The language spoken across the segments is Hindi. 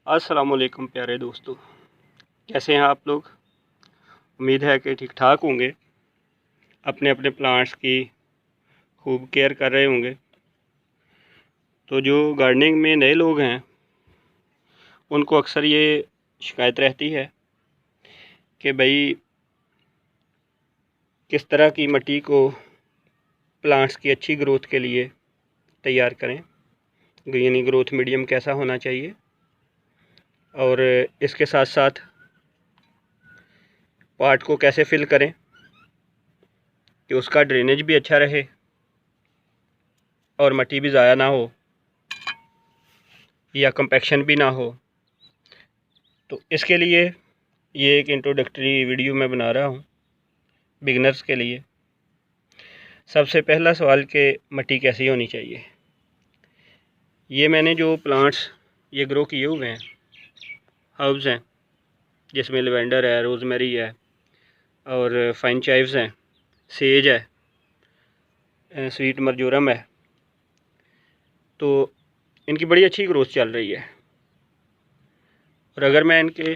अस्सलामुअलैकुम प्यारे दोस्तों, कैसे हैं आप लोग। उम्मीद है कि ठीक ठाक होंगे, अपने अपने प्लांट्स की खूब केयर कर रहे होंगे। तो जो गार्डनिंग में नए लोग हैं उनको अक्सर ये शिकायत रहती है कि भाई किस तरह की मिट्टी को प्लांट्स की अच्छी ग्रोथ के लिए तैयार करें, यानी ग्रोथ मीडियम कैसा होना चाहिए, और इसके साथ साथ पार्ट को कैसे फिल करें कि उसका ड्रेनेज भी अच्छा रहे और मिट्टी भी ज़ाया ना हो या कंपैक्शन भी ना हो। तो इसके लिए ये एक इंट्रोडक्टरी वीडियो मैं बना रहा हूँ बिगनर्स के लिए। सबसे पहला सवाल कि मिट्टी कैसी होनी चाहिए। ये मैंने जो प्लांट्स ये ग्रो किए हुए हैं, हर्ब्स हैं, जिसमें लेवेंडर है, रोज़मेरी है और फाइन चाइव्स हैं, सेज है, स्वीट मर्जोरम है। तो इनकी बड़ी अच्छी ग्रोथ चल रही है। और अगर मैं इनके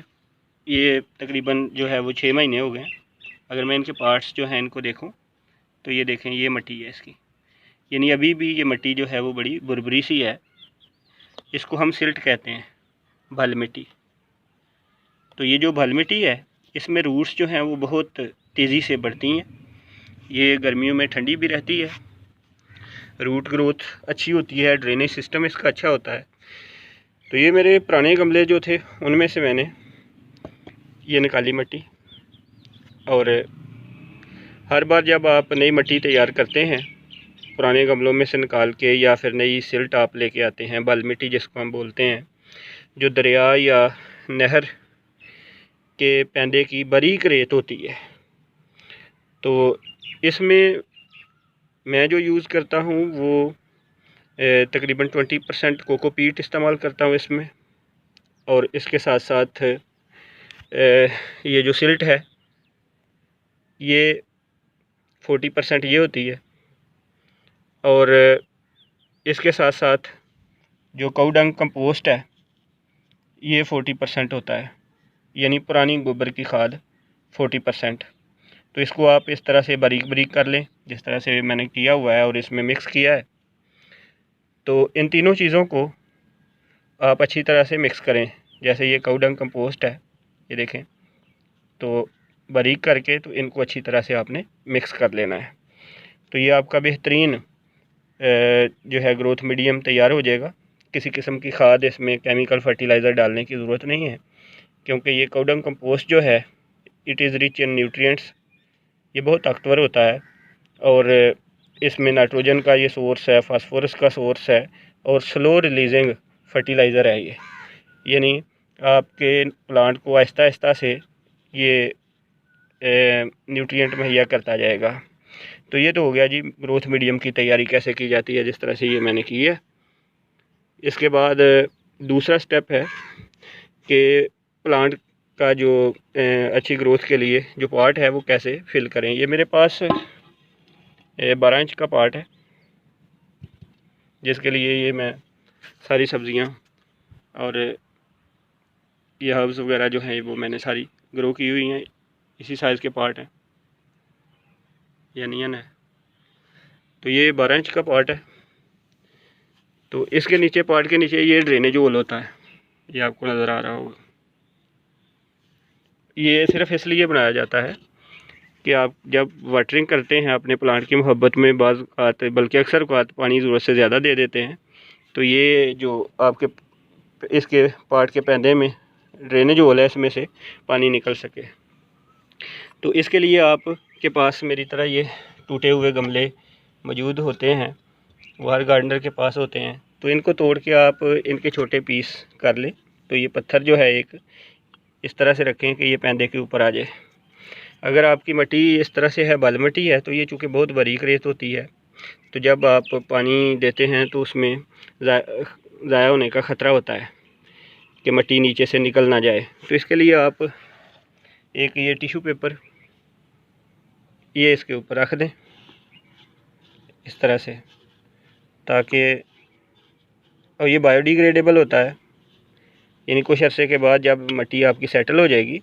ये तकरीबन जो है वो 6 महीने हो गए, अगर मैं इनके पार्ट्स जो हैं इनको देखूं तो ये देखें, ये मिट्टी है इसकी, यानी अभी भी ये मिट्टी जो है वो बड़ी बुरबरी सी है। इसको हम सिल्ट कहते हैं, भल मिट्टी। तो ये जो भल मिट्टी है इसमें रूट्स जो हैं वो बहुत तेज़ी से बढ़ती हैं। ये गर्मियों में ठंडी भी रहती है, रूट ग्रोथ अच्छी होती है, ड्रेनेज सिस्टम इसका अच्छा होता है। तो ये मेरे पुराने गमले जो थे उनमें से मैंने ये निकाली मिट्टी। और हर बार जब आप नई मिट्टी तैयार करते हैं पुराने गमलों में से निकाल के, या फिर नई सिल्ट आप लेके आते हैं, बल मिट्टी जिसको हम बोलते हैं, जो दरिया या नहर के पैंदे की बारीक रेत होती है, तो इसमें मैं जो यूज़ करता हूँ वो तकरीबन 20% कोकोपीट इस्तेमाल करता हूँ इसमें। और इसके साथ साथ ये जो सिल्ट है ये 40% ये होती है। और इसके साथ साथ जो काऊ डंग कंपोस्ट है ये 40% होता है, यानी पुरानी गोबर की खाद 40%। तो इसको आप इस तरह से बारीक बारीक कर लें जिस तरह से मैंने किया हुआ है और इसमें मिक्स किया है। तो इन तीनों चीज़ों को आप अच्छी तरह से मिक्स करें। जैसे ये काऊ डंग कंपोस्ट है, ये देखें, तो बारीक करके तो इनको अच्छी तरह से आपने मिक्स कर लेना है। तो ये आपका बेहतरीन जो है ग्रोथ मीडियम तैयार हो जाएगा। किसी किस्म की खाद इसमें केमिकल फर्टिलाइज़र डालने की ज़रूरत नहीं है, क्योंकि ये काऊ डंग कंपोस्ट जो है it is rich in nutrients, ये बहुत ताकतवर होता है। और इसमें नाइट्रोजन का ये सोर्स है, फास्फोरस का सोर्स है और स्लो रिलीजिंग फर्टिलाइज़र है ये, यानी आपके प्लांट को आहिस्ता आहिस्ता से ये न्यूट्रिएंट मुहैया करता जाएगा। तो ये तो हो गया जी ग्रोथ मीडियम की तैयारी कैसे की जाती है, जिस तरह से ये मैंने की है। इसके बाद दूसरा स्टेप है कि प्लांट का जो अच्छी ग्रोथ के लिए जो पार्ट है वो कैसे फिल करें। ये मेरे पास 12 इंच का पार्ट है, जिसके लिए ये मैं सारी सब्ज़ियाँ और ये हर्ब्स वगैरह जो हैं वो मैंने सारी ग्रो की हुई हैं। इसी साइज़ के पार्ट हैं, ये अनियन है। तो ये 12 इंच का पार्ट है। तो इसके नीचे, पार्ट के नीचे ये ड्रेनेज होल होता है, ये आपको नज़र आ रहा होगा। ये सिर्फ इसलिए बनाया जाता है कि आप जब वाटरिंग करते हैं अपने प्लांट की मोहब्बत में, बाज़ आते बल्कि अक्सर औक़ात पानी ज़रूरत से ज़्यादा दे देते हैं, तो ये जो आपके इसके पार्ट के पैंदे में ड्रेनेज होल है इसमें से पानी निकल सके। तो इसके लिए आप के पास मेरी तरह ये टूटे हुए गमले मौजूद होते हैं, वो हर गार्डनर के पास होते हैं। तो इनको तोड़ के आप इनके छोटे पीस कर लें। तो ये पत्थर जो है एक इस तरह से रखें कि ये पैंदे के ऊपर आ जाए। अगर आपकी मिट्टी इस तरह से है, बल मिट्टी है, तो ये चूँकि बहुत बारीक रेत होती है, तो जब आप पानी देते हैं तो उसमें ज़ाया होने का ख़तरा होता है कि मिट्टी नीचे से निकल ना जाए। तो इसके लिए आप एक ये टिश्यू पेपर ये इसके ऊपर रख दें इस तरह से, ताकि, और ये बायोडिग्रेडेबल होता है, यानी कुछ अरसे के बाद जब मिट्टी आपकी सेटल हो जाएगी,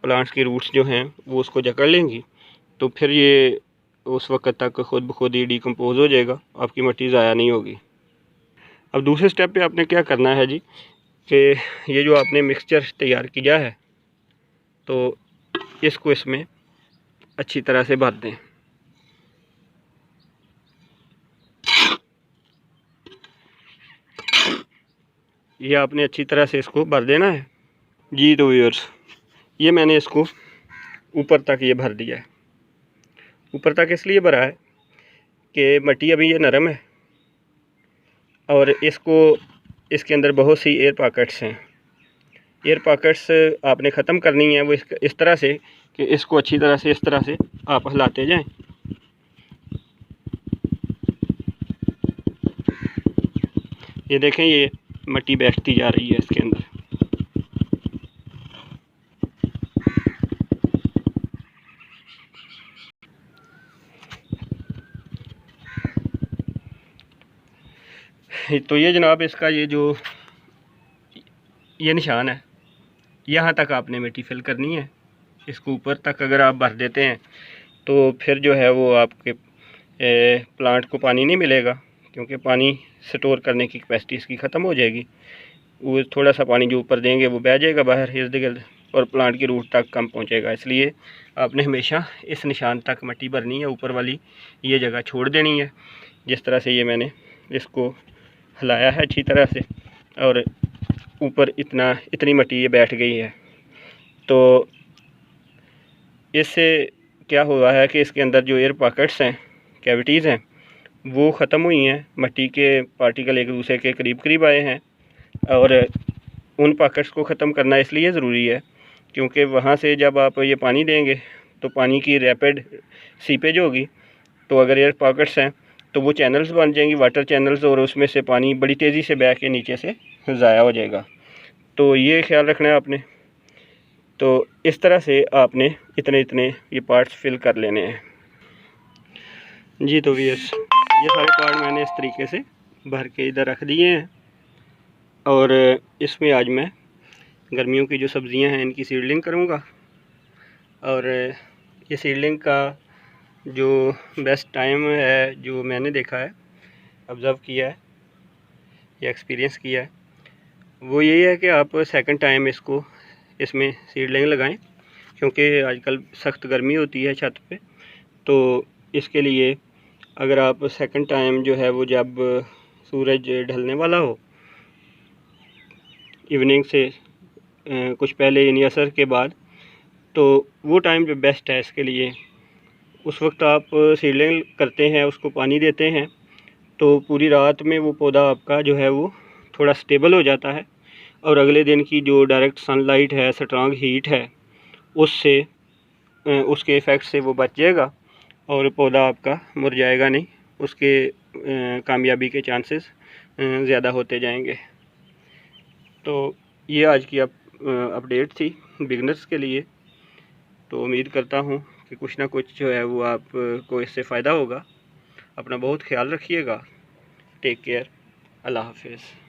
प्लांट्स की रूट्स जो हैं वो उसको जकड़ लेंगी, तो फिर ये उस वक्त तक खुद ब खुद ही डिकम्पोज़ हो जाएगा, आपकी मिट्टी ज़ाया नहीं होगी। अब दूसरे स्टेप पे आपने क्या करना है जी, कि ये जो आपने मिक्सचर तैयार किया है तो इसको इसमें अच्छी तरह से भर दें। ये आपने अच्छी तरह से इसको भर देना है जी। तो व्यूअर्स, ये मैंने इसको ऊपर तक ये भर दिया है। ऊपर तक इसलिए भरा है कि मिट्टी अभी ये नरम है और इसके अंदर बहुत सी एयर पॉकेट्स हैं। एयर पॉकेट्स आपने ख़त्म करनी है वो इस तरह से कि इसको अच्छी तरह से इस तरह से आप हिलाते जाएं। ये देखें, ये मिट्टी बैठती जा रही है इसके अंदर। तो ये जनाब इसका ये निशान है, यहाँ तक आपने मिट्टी फिल करनी है। इसको ऊपर तक अगर आप भर देते हैं तो फिर जो है वो आपके प्लांट को पानी नहीं मिलेगा, क्योंकि पानी स्टोर करने की कैपेसिटी इसकी ख़त्म हो जाएगी। वो थोड़ा सा पानी जो ऊपर देंगे वो बह जाएगा बाहर इर्द गिर्द और प्लांट की रूट तक कम पहुंचेगा। इसलिए आपने हमेशा इस निशान तक मिट्टी भरनी है, ऊपर वाली ये जगह छोड़ देनी है। जिस तरह से ये मैंने इसको हिलाया है अच्छी तरह से और ऊपर इतनी मिट्टी ये बैठ गई है, तो इससे क्या हुआ है कि इसके अंदर जो एयर पॉकेट्स हैं, कैविटीज़ हैं, वो ख़त्म हुई हैं। मिट्टी के पार्टिकल एक दूसरे के करीब करीब आए हैं और उन पॉकेट्स को ख़त्म करना इसलिए ज़रूरी है क्योंकि वहाँ से जब आप ये पानी देंगे तो पानी की रैपिड सीपेज होगी। तो अगर एयर पॉकेट्स हैं तो वो चैनल्स बन जाएंगी, वाटर चैनल्स, और उसमें से पानी बड़ी तेज़ी से बह के नीचे से ज़ाया हो जाएगा। तो ये ख्याल रखना है आपने। तो इस तरह से आपने इतने ये पार्ट्स फिल कर लेने हैं जी। तो ये सारे पार्ट मैंने इस तरीके से भर के इधर रख दिए हैं और इसमें आज मैं गर्मियों की जो सब्ज़ियां हैं इनकी सीडलिंग करूंगा। और ये सीडलिंग का जो बेस्ट टाइम है, जो मैंने देखा है, ऑब्ज़र्व किया है या एक्सपीरियंस किया है, वो यही है कि आप सेकंड टाइम इसमें सीडलिंग लगाएं, क्योंकि आजकल सख्त गर्मी होती है छत पे। तो इसके लिए अगर आप सेकंड टाइम जो है वो जब सूरज ढलने वाला हो, इवनिंग से कुछ पहले यानी असर के बाद, तो वो टाइम जो बेस्ट है इसके लिए। उस वक्त आप सीडलिंग करते हैं, उसको पानी देते हैं, तो पूरी रात में वो पौधा आपका जो है वो थोड़ा स्टेबल हो जाता है और अगले दिन की जो डायरेक्ट सनलाइट है, स्ट्रांग हीट है, उससे उसके इफ़ेक्ट से वो बच जाएगा और पौधा आपका मुरझाएगा नहीं। उसके कामयाबी के चांसेस ज़्यादा होते जाएंगे। तो ये आज की अपडेट थी बिगनर्स के लिए। तो उम्मीद करता हूँ कि कुछ ना कुछ जो है वो आपको इससे फ़ायदा होगा। अपना बहुत ख्याल रखिएगा। Take care. अल्लाह हाफिज़।